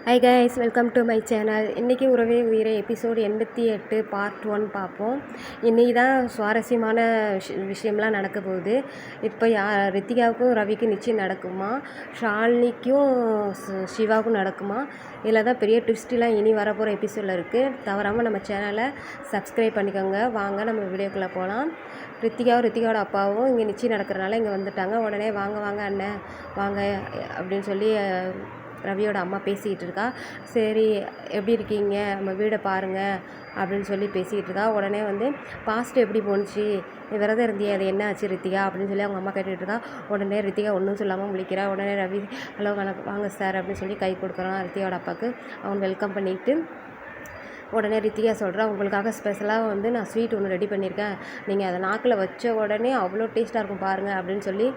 Hi guys, welcome to my channel. இன்றைக்கி உறவே உயிரே எபிசோடு 88 பார்ட் 1 பார்ப்போம். இன்றைக்கி தான் சுவாரஸ்யமான விஷயம்லாம் நடக்க போகுது. இப்போ ரித்திகாவுக்கும் ரவிக்கும் நிச்சயம் நடக்குமா, ஷாலினிக்கும் சிவாவுக்கும் நடக்குமா, இதில் தான் பெரிய ட்விஸ்ட்லாம் இனி வரப்போகிற எபிசோடில் இருக்குது. தவறாமல் நம்ம சேனலை சப்ஸ்கிரைப் பண்ணிக்கோங்க. வாங்க நம்ம வீடியோக்குள்ளே போகலாம். ரித்திகாவோட அப்பாவும் இங்கே நிச்சயம் நடக்கிறனால இங்கே வந்துட்டாங்க. உடனே வாங்க வாங்க அண்ணன் வாங்க அப்படின்னு சொல்லி ரவியோட அம்மா பேசிக்கிட்டு இருக்கா. சரி, எப்படி இருக்கீங்க, நம்ம வீடை பாருங்கள் அப்படின்னு சொல்லி பேசிக்கிட்டு இருக்கா. உடனே வந்து பாஸ்ட் எப்படி போணுச்சு, விரதம் இருந்தியே, அது என்ன ஆச்சு ரித்திகா அப்படின்னு சொல்லி அவங்க அம்மா கேட்டுக்கிட்டு இருக்கா. உடனே ரித்திகா ஒன்றும் சொல்லாமல் முழிக்கிறா. உடனே ரவி ஹலோ வணக்கம் வாங்க சார் அப்படின்னு சொல்லி கை கொடுக்குறான் ரித்திகாவோட அப்பாவுக்கு. அவங்க வெல்கம் பண்ணிவிட்டு உடனே ரித்திகா சொல்கிறா, உங்களுக்காக ஸ்பெஷலாக வந்து நான் ஸ்வீட் ஒன்று ரெடி பண்ணியிருக்கேன், நீங்கள் அதை நாக்கில் வச்ச உடனே அவ்வளோ டேஸ்ட்டாக இருக்கும் பாருங்கள் அப்படின்னு சொல்லி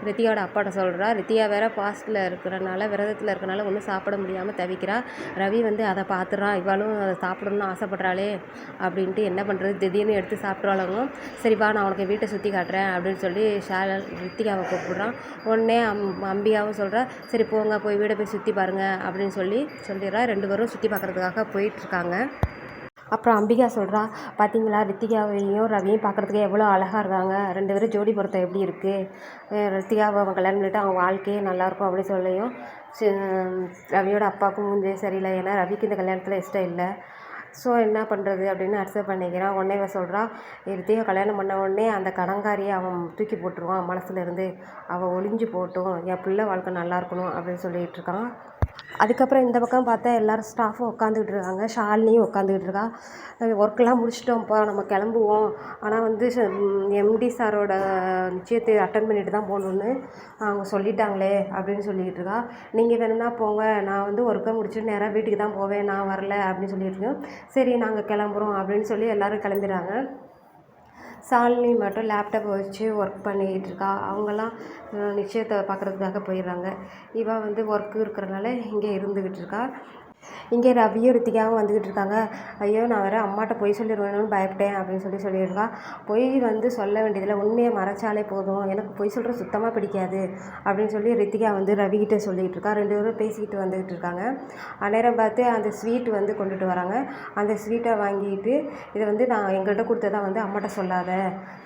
ரித்திகாவோட அப்பாட்ட சொல்கிறா. ரித்திகா வேறு ஃபாஸ்ட்டில் இருக்கிறனால, விரதத்தில் இருக்கிறனால ஒன்றும் சாப்பிட முடியாமல் தவிக்கிறா. ரவி வந்து அதை பார்த்துறான், இவளும் அதை சாப்பிடணும்னு ஆசைப்பட்றாளே அப்படின்ட்டு என்ன பண்ணுறது, திடீர்னு எடுத்து சாப்பிட்றாளுங்க. சரிப்பா நான் உனக்கு வீட்டை சுற்றி காட்டுறேன் அப்படின்னு சொல்லி ரித்திகாவை கூப்பிட்றான். உடனே அம்பிகாவும் சொல்கிறா, சரி போங்க போய் வீடை போய் சுற்றி பாருங்கள் அப்படின்னு சொல்லிடுறா. 2 பேரும் சுற்றி பார்க்குறதுக்காக போயிட்டுருக்காங்க. அப்புறம் அம்பிகா சொல்கிறா, பார்த்தீங்களா ரித்திகாவையும் ரவியும் பார்க்குறதுக்கு எவ்வளோ அழகாக இருக்காங்க, 2 பேரும் ஜோடி பொருத்தம் எப்படி இருக்குது, ரித்திகாவை அவன் கல்யாணம் பண்ணிவிட்டு அவங்க வாழ்க்கையே நல்லாயிருக்கும் அப்படின்னு சொல்லியும் ரவியோட அப்பாவுக்கும் மூஞ்சே சரியில்லை, ஏன்னா ரவிக்கு இந்த கல்யாணத்தில் இஷ்டம் இல்லை. ஸோ என்ன பண்ணுறது அப்படின்னு அக்செப்ட் பண்ணிக்கிறான். உடனே சொல்கிறா, ரித்திகா கல்யாணம் பண்ண உடனே அந்த கடங்காரியை அவன் தூக்கி போட்டுருவான் மனசுலேருந்து, அவள் ஒளிஞ்சு போட்டும், என் பிள்ளை வாழ்க்கை நல்லா இருக்கணும் அப்படின்னு சொல்லிகிட்டு இருக்கான். அதுக்கப்புறம் இந்த பக்கம் பார்த்தா எல்லோரும் ஸ்டாஃபும் உட்காந்துக்கிட்டு இருக்காங்க. ஷாலினியும் உட்காந்துக்கிட்டு இருக்கா. ஒர்க்கெலாம் முடிச்சிட்டோம்ப்பா, நம்ம கிளம்புவோம், ஆனால் வந்து எம்டி சாரோட நிச்சயத்தை அட்டன் பண்ணிட்டு தான் போகணுன்னு அவங்க சொல்லிட்டாங்களே அப்படின்னு சொல்லிக்கிட்டு இருக்கா. நீங்கள் வேணும்னா போங்க, நான் வந்து ஒர்க்கை முடிச்சுட்டு நேராக வீட்டுக்கு தான் போவேன், நான் வரல அப்படின்னு சொல்லிட்டு இருக்கோம். சரி நாங்கள் கிளம்புறோம் அப்படின்னு சொல்லி எல்லோரும் கிளம்பிடுறாங்க. ஷாலினி மட்டும் லேப்டாப்பை வச்சு ஒர்க் பண்ணிக்கிட்டு இருக்கா. அவங்கெல்லாம் நிச்சயத்தை பார்க்குறதுக்காக போயிடுறாங்க. இவள் வந்து ஒர்க்கு இருக்கிறனால இங்கே இருந்துக்கிட்டு இருக்கா. இங்கே ரவியும் ரித்திகாவும் வந்துக்கிட்டு இருக்காங்க. ஐயோ நான் வேறு அம்மாட்ட பொய் சொல்லிடுவேணும்னு பயப்பட்டேன் அப்படின்னு சொல்லியிருக்கா. பொய் வந்து சொல்ல வேண்டியதில்லை, உண்மையை மறைச்சாலே போதும், எனக்கு பொய் சொல்கிற சுத்தமாக பிடிக்காது அப்படின்னு சொல்லி ரித்திகா வந்து ரவிக்கிட்ட சொல்லிக்கிட்டு இருக்கா. 2 பேரும் பேசிக்கிட்டு வந்துக்கிட்டு இருக்காங்க. அந்நேரம் பார்த்து அந்த ஸ்வீட் வந்து கொண்டுட்டு வராங்க. அந்த ஸ்வீட்டை வாங்கிட்டு, இதை வந்து நான் எங்கள்கிட்ட கொடுத்ததான் வந்து அம்மாட்ட சொல்லாத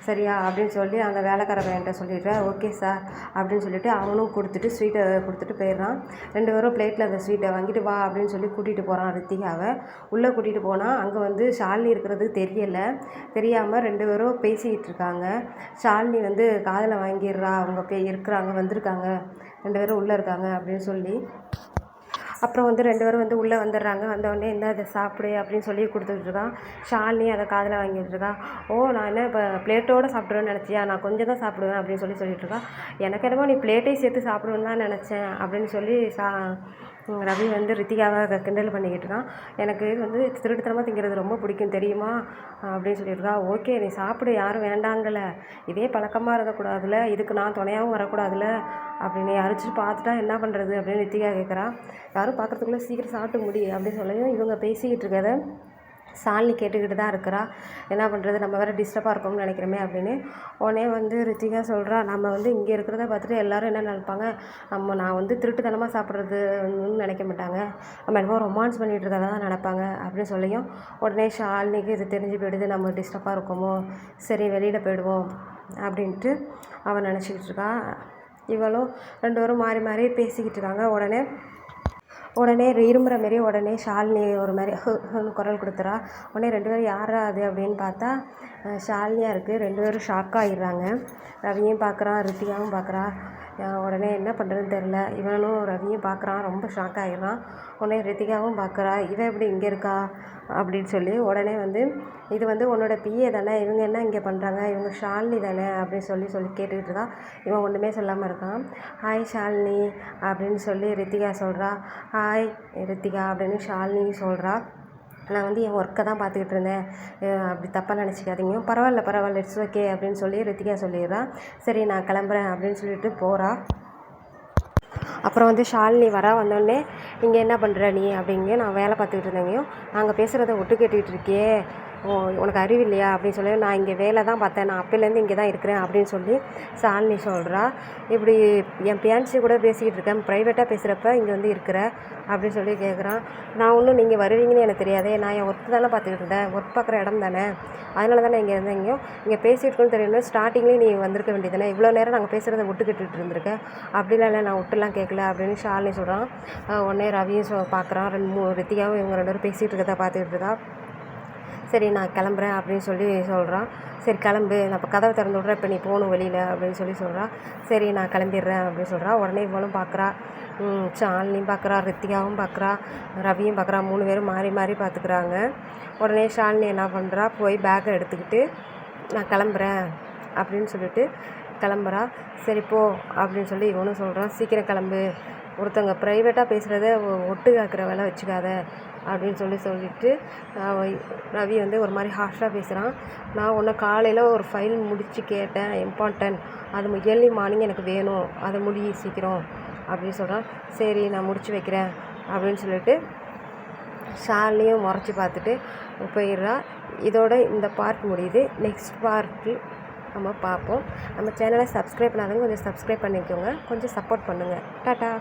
சரியா அப்படின்னு சொல்லி அந்த வேலைக்கார பையன்கிட்ட சொல்லிடுறேன். ஓகே சார் அப்படின்னு சொல்லிட்டு அவனும் ஸ்வீட்டை கொடுத்துட்டு போயிடுறான். 2 பேரும் பிளேட்டில் அந்த ஸ்வீட்டை வாங்கிட்டு வா அப்படின்னு சொல்லி கூட்டிகிட்டு போகிறான் ரித்திகாவை. உள்ளே கூட்டிகிட்டு போனால் அங்கே வந்து ஷாலினி இருக்கிறது தெரியாமல் 2 பேரும் பேசிக்கிட்டு இருக்காங்க. ஷாலினி வந்து காதில் வாங்கிடுறா, அவங்க இருக்கிறாங்க, வந்திருக்காங்க, 2 பேரும் உள்ளே இருக்காங்க அப்படின்னு சொல்லி. அப்புறம் வந்து 2 பேரும் வந்து உள்ளே வந்துடுறாங்க. வந்தோடனே என்ன அதை சாப்பிடு அப்படின்னு சொல்லி கொடுத்துட்ருக்கான். ஷாலினி அதை காதில் வாங்கிட்டு இருக்கா. ஓ நான் என்ன இப்போ பிளேட்டோடு சாப்பிடுவேன்னு நினச்சியா, நான் கொஞ்சம் தான் சாப்பிடுவேன் அப்படின்னு சொல்லிட்டு இருக்கா. எனக்கு என்னமோ நீ பிளேட்டையும் சேர்த்து சாப்பிடுவேன்னு தான் நினச்சேன் அப்படின்னு சொல்லி ரவி வந்து ரித்திகாவை கிண்டல் பண்ணிக்கிட்டு இருக்கான். எனக்கு வந்து திருட்டுத்தனமாக திங்கிறது ரொம்ப பிடிக்கும் தெரியுமா அப்படின்னு சொல்லியிருக்கா. ஓகே நீ சாப்பிடு, யாரும் வேண்டாங்கல, இதே பழக்கமாக இருக்கக்கூடாதுல, இதுக்கு நான் துணையாகவும் வரக்கூடாதுல அப்படின்னு யாராச்சும் பார்த்துட்டா என்ன பண்ணுறது அப்படின்னு ரித்திகா கேட்குறா. யாரும் பார்க்குறதுக்குள்ளே சீக்கிரம் சாப்பிட்டு முடி அப்படின்னு சொல்லியும் இவங்க பேசிக்கிட்டு இருக்கதை ஷாலினி கேட்டுக்கிட்டு தான் இருக்கிறா. என்ன பண்ணுறது, நம்ம வேறு டிஸ்டர்பாக இருக்கோம்னு நினைக்கிறோமே அப்படின்னு. உடனே வந்து ரித்திகா சொல்கிறா, நம்ம வந்து இங்கே இருக்கிறத பார்த்துட்டு எல்லோரும் என்ன நினைப்பாங்க, நான் வந்து திருட்டுத்தனமாக சாப்பிட்றதுன்னு நினைக்க மாட்டாங்க, நம்ம என்னமோ ரொமான்ஸ் பண்ணிகிட்டு இருக்கிறதா தான் நினைப்பாங்க அப்படின்னு சொல்லியும் உடனே ஷாலினிக்கு இது தெரிஞ்சு போயிடுது, நம்ம டிஸ்டர்பாக இருக்கோமோ, சரி வெளியில் போயிடுவோம் அப்படின்ட்டு அவன் நினச்சிக்கிட்டு இருக்கா. இவளும் 2 பேரும் மாறி மாறி பேசிக்கிட்டு இருக்காங்க. உடனே இருமுறை மாரி உடனே ஷாலினி ஒரு மாதிரி குரல் கொடுத்துறா. உடனே 2 பேரும் யாரா அது அப்படின்னு பார்த்தா ஷாலினியாக இருக்குது. 2 பேரும் ஷாக் ஆகிடுறாங்க. ரவியும் பார்க்குறான், ரித்திகாவும் பார்க்குறா. உடனே என்ன பண்ணுறதுன்னு தெரில. இவனும் ரவியும் பார்க்குறான், ரொம்ப ஷாக் ஆகிடுறான். உடனே ரித்திகாவும் பார்க்குறா, இவன் எப்படி இங்கே இருக்கா அப்படின்னு சொல்லி. உடனே வந்து இது வந்து உன்னோட பிஏ தானே, இவங்க என்ன இங்கே பண்ணுறாங்க, இவங்க ஷாலினி தானே அப்படின்னு சொல்லி கேட்டுக்கிட்டு இருக்கா. இவன் ஒன்றுமே சொல்லாமல் இருக்கான். ஹாய் ஷாலினி அப்படின்னு சொல்லி ரித்திகா சொல்கிறா. ஹாய் ரித்திகா அப்படின்னு ஷாலினி சொல்கிறா. நான் வந்து என் ஒர்க்கை தான் பார்த்துக்கிட்டு இருந்தேன், அப்படி தப்பாக நினச்சிக்காதீங்க, பரவாயில்ல இட்ஸ் ஓகே அப்படின்னு சொல்லி ரித்திகா சொல்லிடுறான். சரி நான் கிளம்புறேன் அப்படின்னு சொல்லிட்டு போகிறா. அப்புறம் வந்து ஷாலினி வந்தோடனே இங்கே என்ன பண்ணுற நீ அப்படிங்க, நான் வேலை பார்த்துக்கிட்டு இருந்தேங்க, நாங்கள் பேசுகிறத ஒட்டு கேட்டுக்கிட்டு இருக்கியே, உனக்கு அறிவு இல்லையா அப்படின்னு சொல்லி, நான் இங்கே வேலை தான் பார்த்தேன், நான் அப்போலேருந்து இங்கே தான் இருக்கிறேன் அப்படின்னு சொல்லி ஷாலினி சொல்கிறா. இப்படி என் பியான்சி கூட பேசிக்கிட்டு இருக்கேன், ப்ரைவேட்டாக பேசுகிறப்ப இங்கே வந்து இருக்கிற அப்படின்னு சொல்லி கேட்குறான். நான் ஒன்றும் நீங்கள் வருவீங்கன்னு எனக்கு தெரியாதே, நான் என் ஒர்க்கு தானே பார்த்துக்கிட்டு இருந்தேன், ஒர்க் பார்க்குற இடம் தானே, அதனால தானே இங்கே இருந்தேங்க, இங்கே பேசிகிட்டு தெரியணும், ஸ்டார்டிங்லேயே நீ வந்திருக்க வேண்டியதானே, இவ்வளோ நேரம் நாங்கள் பேசுகிறத விட்டுக்கிட்டு இருந்திருக்கேன், அப்படிலாம் இல்லை, நான் விட்டுலாம் கேட்கல அப்படின்னு ஷாலினி சொல்கிறான். உடனே ரவியும் பார்க்குறான், ரித்திகாவும் இவங்க 2 பேரும் பேசிகிட்டு இருக்கதை பார்த்துக்கிட்டு இருக்கா. சரி நான் கிளம்புறேன் அப்படின்னு சொல்லி சொல்கிறான். சரி கிளம்பு, நான் இப்போ கதவை திறந்து விட்றேன், இப்போ நீ போகணும் வெளியில் அப்படின்னு சொல்லி சொல்கிறா. சரி நான் கிளம்பிடுறேன் அப்படின்னு சொல்கிறா. உடனே இவளும் பார்க்குறா, ஷாலினியும் பார்க்குறா, ரித்திகாவும் பார்க்குறா, ரவியும் பார்க்குறா. 3 பேரும் மாறி மாறி பார்த்துக்குறாங்க. உடனே ஷாலினி என்ன பண்ணுறா, போய் பேக்கை எடுத்துக்கிட்டு நான் கிளம்புறேன் அப்படின்னு சொல்லிட்டு கிளம்புறா. சரி போ அப்படின்னு சொல்லி இவனும் சொல்கிறான். சீக்கிரம் கிளம்பு, ஒருத்தவங்க ப்ரைவேட்டாக பேசுகிறத ஒட்டு காக்கிற வேலை வச்சுக்காத அப்படின்னு சொல்லிட்டு ரவி வந்து ஒரு மாதிரி ஹார்ஷாக பேசுகிறான். நான் உன்னை காலையில் ஒரு ஃபைல் முடித்து கேட்டேன், இம்பார்ட்டன்ட், அது ஏர்லி மார்னிங் எனக்கு வேணும், அதை முடி சீக்கிரம் அப்படின்னு சொல்கிறான். சரி நான் முடித்து வைக்கிறேன் அப்படின்னு சொல்லிட்டு ஷாலினியும் முறைச்சி பார்த்துட்டு போயிடுறா. இதோட இந்த பார்ட் முடியுது. நெக்ஸ்ட் பார்ட்டில் நம்ம பார்ப்போம். நம்ம சேனலை சப்ஸ்கிரைப் பண்ணாதவங்க கொஞ்சம் சப்ஸ்கிரைப் பண்ணிக்கோங்க, கொஞ்சம் சப்போர்ட் பண்ணுங்கள். டாட்டா.